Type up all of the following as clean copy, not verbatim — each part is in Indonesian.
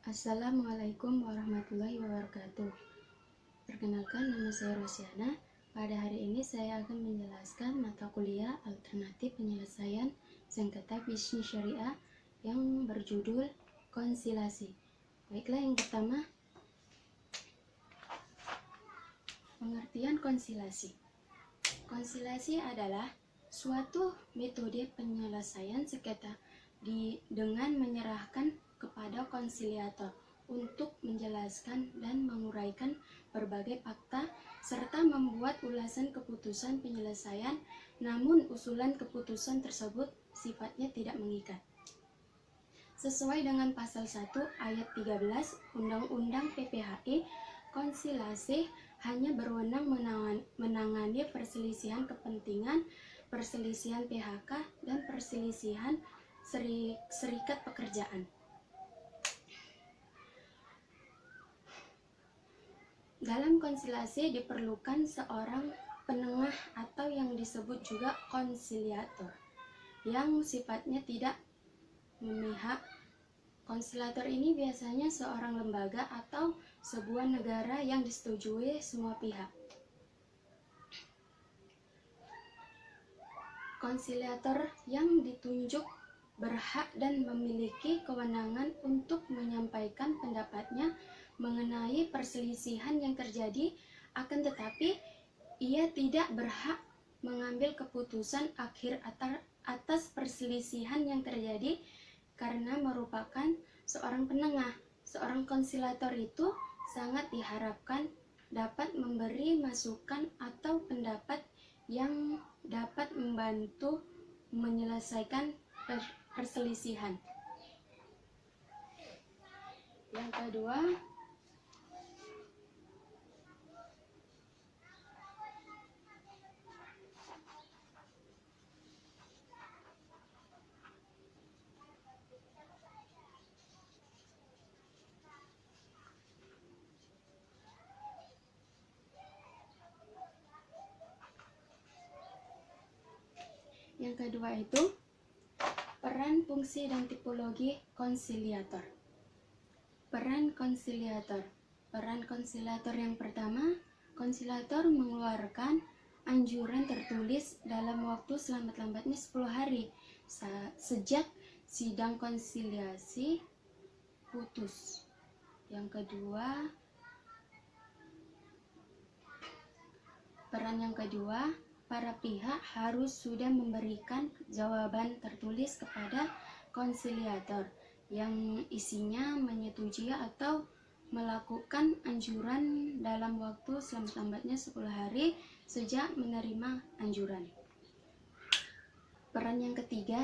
Assalamualaikum warahmatullahi wabarakatuh. Perkenalkan, nama saya Rosiana. Pada hari ini saya akan menjelaskan mata kuliah alternatif penyelesaian sengketa bisnis syariah yang berjudul konsilasi. Baiklah, yang pertama, pengertian konsilasi. Konsilasi adalah suatu metode penyelesaian sengketa dengan menyerahkan kepada konsiliator untuk menjelaskan dan menguraikan berbagai fakta serta membuat ulasan keputusan penyelesaian, namun usulan keputusan tersebut sifatnya tidak mengikat. Sesuai dengan pasal 1 ayat 13 Undang-Undang PPHI, konsilasi hanya berwenang menangani perselisihan kepentingan, perselisihan PHK, dan perselisihan serikat pekerjaan. Dalam konsilasi diperlukan seorang penengah atau yang disebut juga konsiliator yang sifatnya tidak memihak. Konsiliator ini biasanya seorang lembaga atau sebuah negara yang disetujui semua pihak. Konsiliator yang ditunjuk berhak dan memiliki kewenangan untuk menyampaikan pendapatnya mengenai perselisihan yang terjadi, akan tetapi ia tidak berhak mengambil keputusan akhir atas perselisihan yang terjadi karena merupakan seorang penengah. Seorang konsilator itu sangat diharapkan dapat memberi masukan atau pendapat yang dapat membantu menyelesaikan perselisihan. Yang kedua, itu peran, fungsi, dan tipologi konsiliator. Peran konsiliator. Peran konsiliator yang pertama, konsiliator mengeluarkan anjuran tertulis dalam waktu selambat-lambatnya 10 hari sejak sidang konsiliasi putus. Yang kedua, peran yang kedua, para pihak harus sudah memberikan jawaban tertulis kepada konsiliator yang isinya menyetujui atau melakukan anjuran dalam waktu selambat-lambatnya 10 hari sejak menerima anjuran. Peran yang ketiga,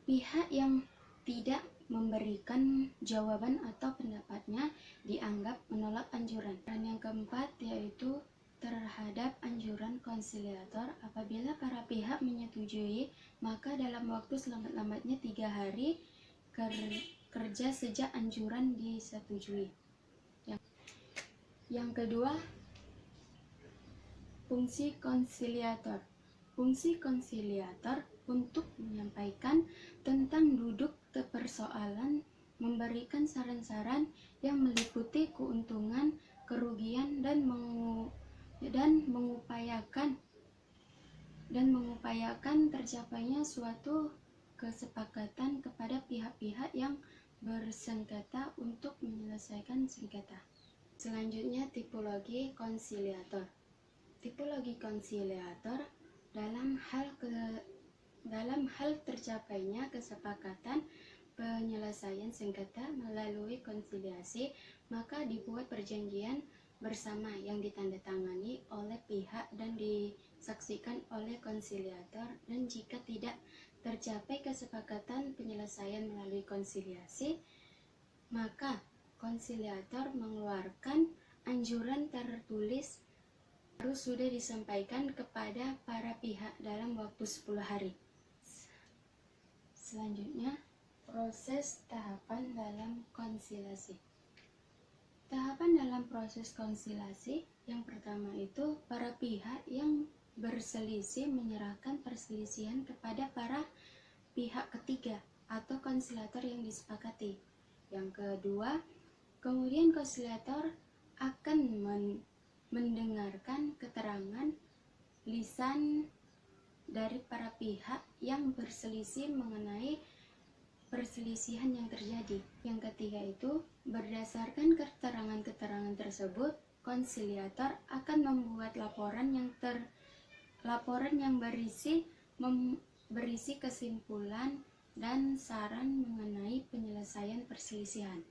pihak yang tidak memberikan jawaban atau pendapatnya dianggap menolak anjuran. Peran yang keempat yaitu terhadap anjuran konsiliator, apabila para pihak menyetujui, maka dalam waktu selambat-lambatnya 3 hari kerja sejak anjuran disetujui. Yang kedua, fungsi konsiliator. Fungsi konsiliator untuk menyampaikan tentang duduk persoalan, memberikan saran-saran yang meliputi keuntungan, kerugian, dan mengupayakan tercapainya suatu kesepakatan kepada pihak-pihak yang bersengketa untuk menyelesaikan sengketa. Selanjutnya, tipologi konsiliator. Tipologi konsiliator dalam hal tercapainya kesepakatan penyelesaian sengketa melalui konsiliasi, maka dibuat perjanjian bersama yang ditandatangani oleh pihak dan disaksikan oleh konsiliator, dan jika tidak tercapai kesepakatan penyelesaian melalui konsiliasi, maka konsiliator mengeluarkan anjuran tertulis harus sudah disampaikan kepada para pihak dalam waktu 10 hari. Selanjutnya, proses tahapan dalam konsilasi. Tahapan dalam proses konsilasi yang pertama itu para pihak yang berselisih menyerahkan perselisihan kepada para pihak ketiga atau konsilator yang disepakati. Yang kedua, kemudian konsiliator akan mendengarkan keterangan lisan dari para pihak yang berselisih mengenai perselisihan yang terjadi. Yang ketiga itu, berdasarkan keterangan-keterangan tersebut, konsiliator akan membuat laporan yang berisi kesimpulan dan saran mengenai penyelesaian perselisihan.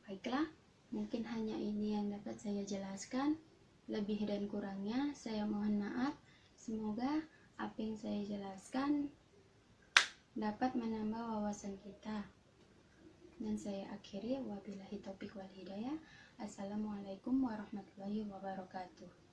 Baiklah, mungkin hanya ini yang dapat saya jelaskan. Lebih dan kurangnya saya mohon maaf. Semoga apa yang saya jelaskan dapat menambah wawasan kita. Dan saya akhiri, wabillahi taufik wal hidayah. Assalamualaikum warahmatullahi wabarakatuh.